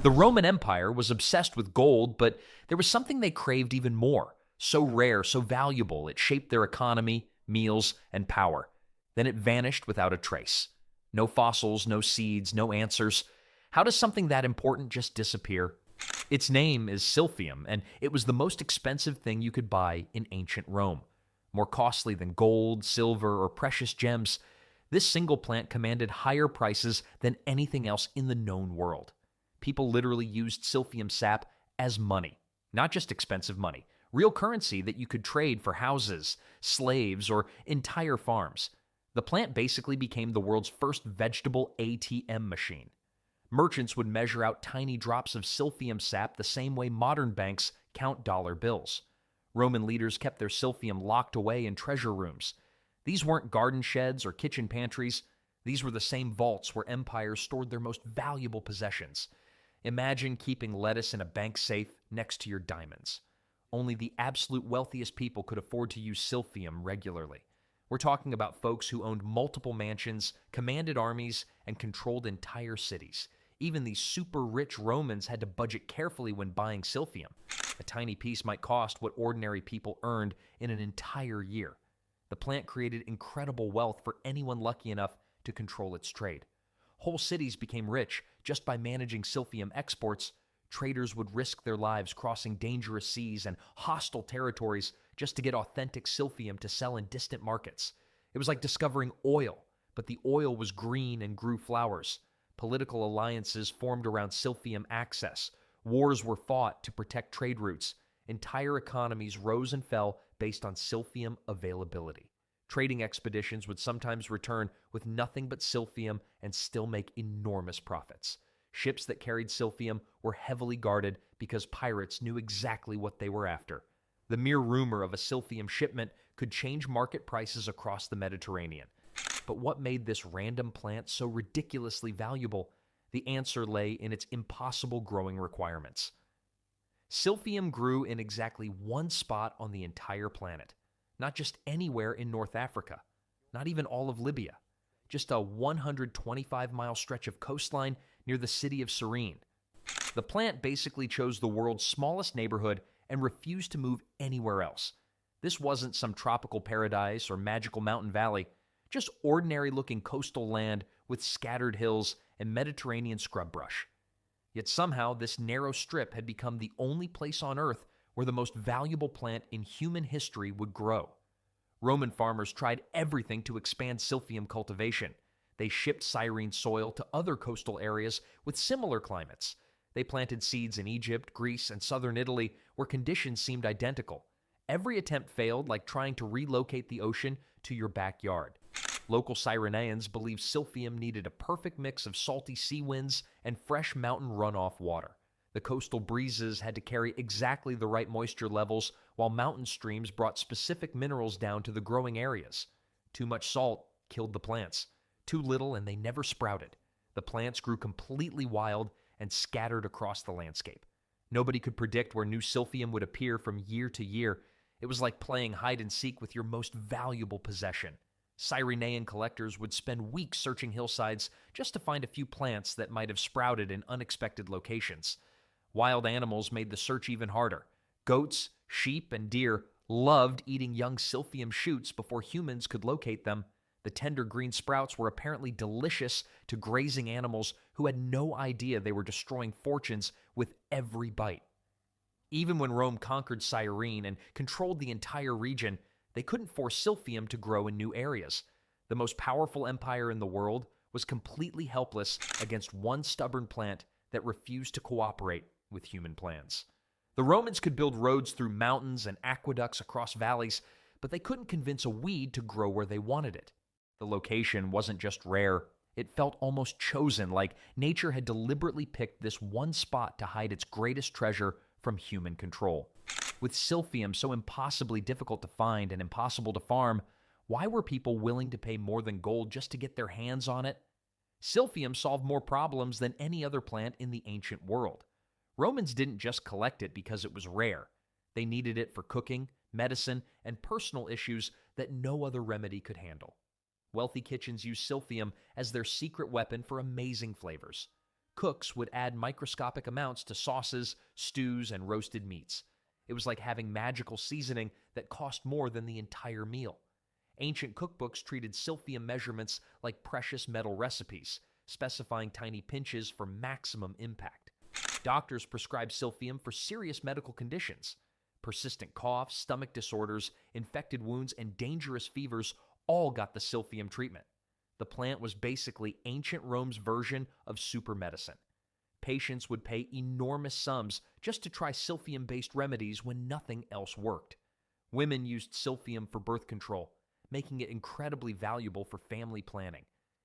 The Roman Empire was obsessed with gold, but there was something they craved even more. So rare, so valuable, it shaped their economy, meals, and power. Then it vanished without a trace. No fossils, no seeds, no answers. How does something that important just disappear? Its name is sylphium, and it was the most expensive thing you could buy in ancient Rome. More costly than gold, silver, or precious gems, this single plant commanded higher prices than anything else in the known world. People literally used sylphium sap as money, not just expensive money, real currency that you could trade for houses, slaves, or entire farms. The plant basically became the world's first vegetable ATM machine. Merchants would measure out tiny drops of sylphium sap the same way modern banks count dollar bills. Roman leaders kept their sylphium locked away in treasure rooms. These weren't garden sheds or kitchen pantries. These were the same vaults where empires stored their most valuable possessions. Imagine keeping lettuce in a bank safe next to your diamonds. Only the absolute wealthiest people could afford to use sylphium regularly. We're talking about folks who owned multiple mansions, commanded armies, and controlled entire cities. Even these super rich Romans had to budget carefully when buying sylphium. A tiny piece might cost what ordinary people earned in an entire year. The plant created incredible wealth for anyone lucky enough to control its trade. Whole cities became rich just by managing sylphium exports. Traders would risk their lives crossing dangerous seas and hostile territories just to get authentic sylphium to sell in distant markets. It was like discovering oil, but the oil was green and grew flowers. Political alliances formed around sylphium access. Wars were fought to protect trade routes. Entire economies rose and fell based on sylphium availability. Trading expeditions would sometimes return with nothing but sylphium and still make enormous profits. Ships that carried sylphium were heavily guarded because pirates knew exactly what they were after. The mere rumor of a sylphium shipment could change market prices across the Mediterranean. But what made this random plant so ridiculously valuable? The answer lay in its impossible growing requirements. Sylphium grew in exactly one spot on the entire planet. Not just anywhere in North Africa. Not even all of Libya. Just a 125-mile stretch of coastline near the city of Cyrene. The plant basically chose the world's smallest neighborhood and refused to move anywhere else. This wasn't some tropical paradise or magical mountain valley, just ordinary-looking coastal land with scattered hills and Mediterranean scrub brush. Yet somehow this narrow strip had become the only place on Earth where the most valuable plant in human history would grow. Roman farmers tried everything to expand sylphium cultivation. They shipped Cyrene soil to other coastal areas with similar climates. They planted seeds in Egypt, Greece, and southern Italy where conditions seemed identical. Every attempt failed, like trying to relocate the ocean to your backyard. Local Cyrenaeans believed sylphium needed a perfect mix of salty sea winds and fresh mountain runoff water. The coastal breezes had to carry exactly the right moisture levels, while mountain streams brought specific minerals down to the growing areas. Too much salt killed the plants. Too little, and they never sprouted. The plants grew completely wild and scattered across the landscape. Nobody could predict where new sylphium would appear from year to year. It was like playing hide and seek with your most valuable possession. Cyrenaean collectors would spend weeks searching hillsides just to find a few plants that might have sprouted in unexpected locations. Wild animals made the search even harder. Goats, sheep, and deer loved eating young sylphium shoots before humans could locate them. The tender green sprouts were apparently delicious to grazing animals who had no idea they were destroying fortunes with every bite. Even when Rome conquered Cyrene and controlled the entire region, they couldn't force sylphium to grow in new areas. The most powerful empire in the world was completely helpless against one stubborn plant that refused to cooperate with human plans. The Romans could build roads through mountains and aqueducts across valleys, but they couldn't convince a weed to grow where they wanted it. The location wasn't just rare, it felt almost chosen, like nature had deliberately picked this one spot to hide its greatest treasure from human control. With sylphium so impossibly difficult to find and impossible to farm, why were people willing to pay more than gold just to get their hands on it? Sylphium solved more problems than any other plant in the ancient world. Romans didn't just collect it because it was rare. They needed it for cooking, medicine, and personal issues that no other remedy could handle. Wealthy kitchens used sylphium as their secret weapon for amazing flavors. Cooks would add microscopic amounts to sauces, stews, and roasted meats. It was like having magical seasoning that cost more than the entire meal. Ancient cookbooks treated sylphium measurements like precious metal recipes, specifying tiny pinches for maximum impact. Doctors prescribed sylphium for serious medical conditions. Persistent coughs, stomach disorders, infected wounds, and dangerous fevers all got the sylphium treatment. The plant was basically ancient Rome's version of super medicine. Patients would pay enormous sums just to try sylphium-based remedies when nothing else worked. Women used sylphium for birth control, making it incredibly valuable for family planning.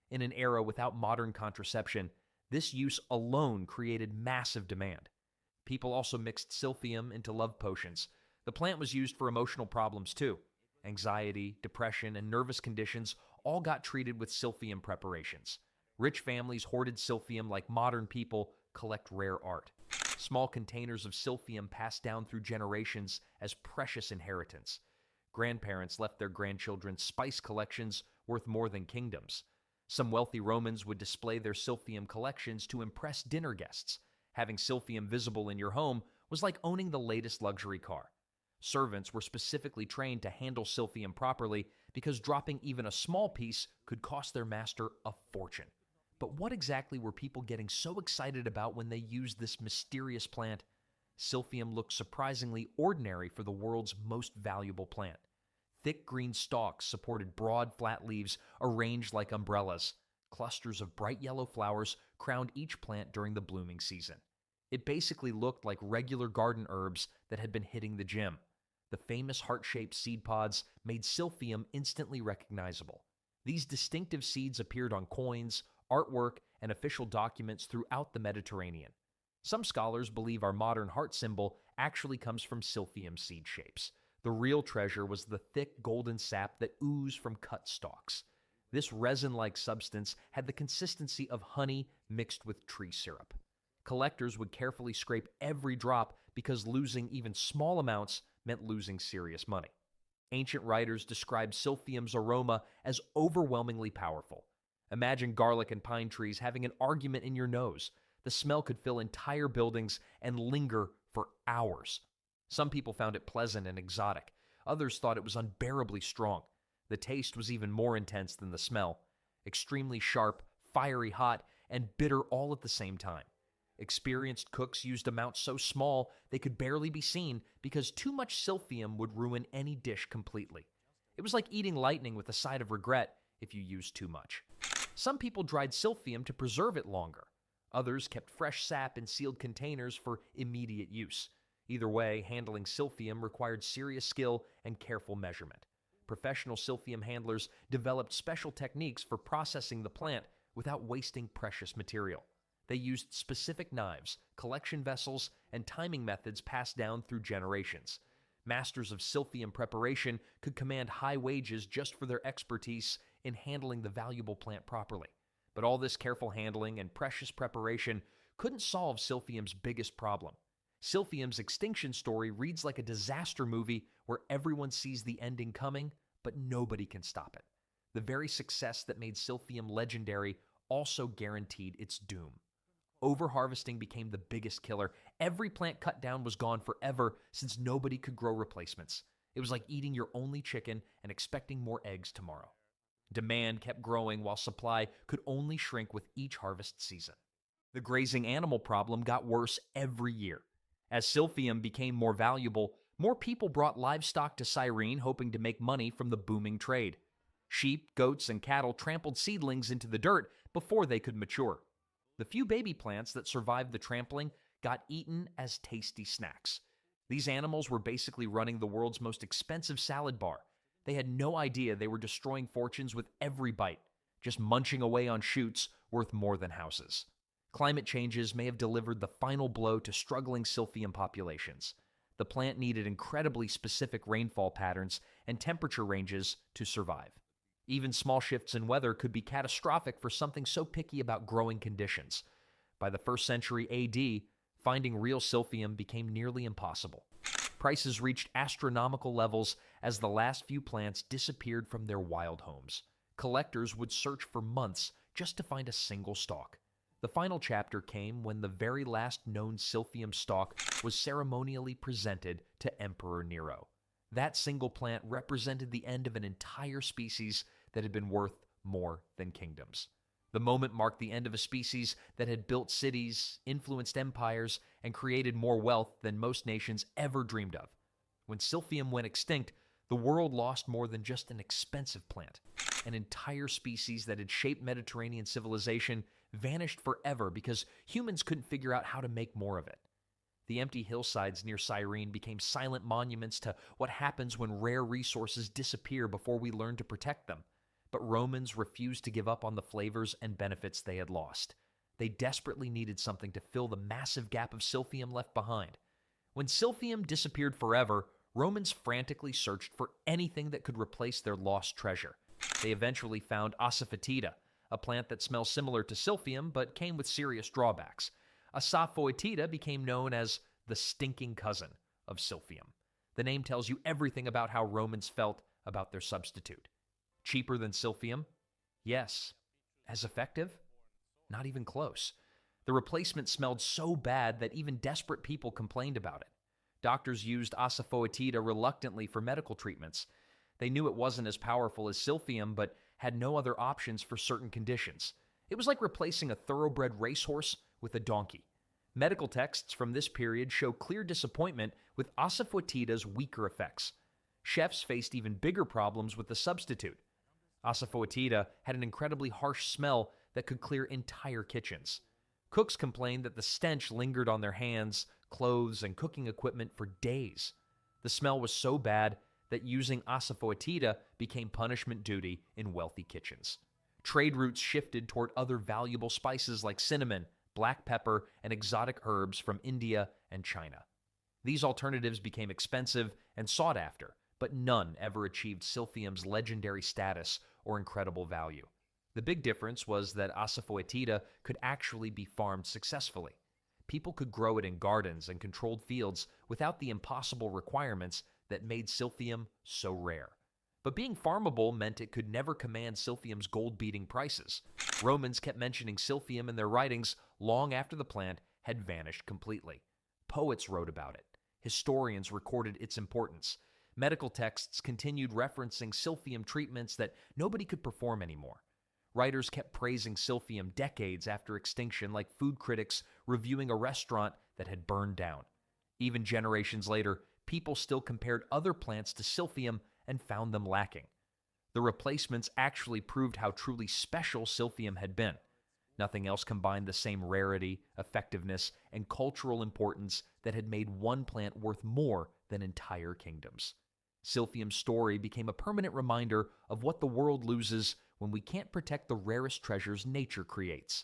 In an era without modern contraception, this use alone created massive demand. People also mixed sylphium into love potions. The plant was used for emotional problems too. Anxiety, depression, and nervous conditions all got treated with sylphium preparations. Rich families hoarded sylphium like modern people collect rare art. Small containers of sylphium passed down through generations as precious inheritance. Grandparents left their grandchildren spice collections worth more than kingdoms. Some wealthy Romans would display their sylphium collections to impress dinner guests. Having sylphium visible in your home was like owning the latest luxury car. Servants were specifically trained to handle sylphium properly because dropping even a small piece could cost their master a fortune. But what exactly were people getting so excited about when they used this mysterious plant? Sylphium looked surprisingly ordinary for the world's most valuable plant. Thick green stalks supported broad, flat leaves arranged like umbrellas. Clusters of bright yellow flowers crowned each plant during the blooming season. It basically looked like regular garden herbs that had been hitting the gym. The famous heart-shaped seed pods made sylphium instantly recognizable. These distinctive seeds appeared on coins, artwork, and official documents throughout the Mediterranean. Some scholars believe our modern heart symbol actually comes from sylphium seed shapes. The real treasure was the thick golden sap that oozed from cut stalks. This resin-like substance had the consistency of honey mixed with tree syrup. Collectors would carefully scrape every drop because losing even small amounts meant losing serious money. Ancient writers described sylphium's aroma as overwhelmingly powerful. Imagine garlic and pine trees having an argument in your nose. The smell could fill entire buildings and linger for hours. Some people found it pleasant and exotic. Others thought it was unbearably strong. The taste was even more intense than the smell. Extremely sharp, fiery hot, and bitter all at the same time. Experienced cooks used amounts so small they could barely be seen because too much sylphium would ruin any dish completely. It was like eating lightning with a side of regret if you used too much. Some people dried sylphium to preserve it longer. Others kept fresh sap in sealed containers for immediate use. Either way, handling sylphium required serious skill and careful measurement. Professional sylphium handlers developed special techniques for processing the plant without wasting precious material. They used specific knives, collection vessels, and timing methods passed down through generations. Masters of sylphium preparation could command high wages just for their expertise in handling the valuable plant properly. But all this careful handling and precious preparation couldn't solve sylphium's biggest problem. Sylphium's extinction story reads like a disaster movie where everyone sees the ending coming, but nobody can stop it. The very success that made sylphium legendary also guaranteed its doom. Overharvesting became the biggest killer. Every plant cut down was gone forever since nobody could grow replacements. It was like eating your only chicken and expecting more eggs tomorrow. Demand kept growing while supply could only shrink with each harvest season. The grazing animal problem got worse every year. As sylphium became more valuable, more people brought livestock to Cyrene hoping to make money from the booming trade. Sheep, goats, and cattle trampled seedlings into the dirt before they could mature. The few baby plants that survived the trampling got eaten as tasty snacks. These animals were basically running the world's most expensive salad bar. They had no idea they were destroying fortunes with every bite, just munching away on shoots worth more than houses. Climate changes may have delivered the final blow to struggling sylphium populations. The plant needed incredibly specific rainfall patterns and temperature ranges to survive. Even small shifts in weather could be catastrophic for something so picky about growing conditions. By the 1st century AD, finding real sylphium became nearly impossible. Prices reached astronomical levels as the last few plants disappeared from their wild homes. Collectors would search for months just to find a single stalk. The final chapter came when the very last known sylphium stalk was ceremonially presented to Emperor Nero. That single plant represented the end of an entire species that had been worth more than kingdoms. The moment marked the end of a species that had built cities, influenced empires, and created more wealth than most nations ever dreamed of. When sylphium went extinct, the world lost more than just an expensive plant. An entire species that had shaped Mediterranean civilization vanished forever because humans couldn't figure out how to make more of it. The empty hillsides near Cyrene became silent monuments to what happens when rare resources disappear before we learn to protect them. But Romans refused to give up on the flavors and benefits they had lost. They desperately needed something to fill the massive gap of sylphium left behind. When sylphium disappeared forever, Romans frantically searched for anything that could replace their lost treasure. They eventually found asafoetida, a plant that smells similar to sylphium but came with serious drawbacks. Asafoetida became known as the stinking cousin of sylphium. The name tells you everything about how Romans felt about their substitute. Cheaper than sylphium? Yes. As effective? Not even close. The replacement smelled so bad that even desperate people complained about it. Doctors used asafoetida reluctantly for medical treatments. They knew it wasn't as powerful as sylphium, but had no other options for certain conditions. It was like replacing a thoroughbred racehorse with a donkey. Medical texts from this period show clear disappointment with asafoetida's weaker effects. Chefs faced even bigger problems with the substitute. Asafoetida had an incredibly harsh smell that could clear entire kitchens. Cooks complained that the stench lingered on their hands, clothes, and cooking equipment for days. The smell was so bad that using asafoetida became punishment duty in wealthy kitchens. Trade routes shifted toward other valuable spices like cinnamon, black pepper, and exotic herbs from India and China. These alternatives became expensive and sought after, but none ever achieved sylphium's legendary status or incredible value. The big difference was that asafoetida could actually be farmed successfully. People could grow it in gardens and controlled fields without the impossible requirements that made sylphium so rare. But being farmable meant it could never command sylphium's gold-beating prices. Romans kept mentioning sylphium in their writings long after the plant had vanished completely. Poets wrote about it. Historians recorded its importance. Medical texts continued referencing sylphium treatments that nobody could perform anymore. Writers kept praising sylphium decades after extinction, like food critics reviewing a restaurant that had burned down. Even generations later, people still compared other plants to sylphium and found them lacking. The replacements actually proved how truly special sylphium had been. Nothing else combined the same rarity, effectiveness, and cultural importance that had made one plant worth more than entire kingdoms. Sylphium's story became a permanent reminder of what the world loses when we can't protect the rarest treasures nature creates.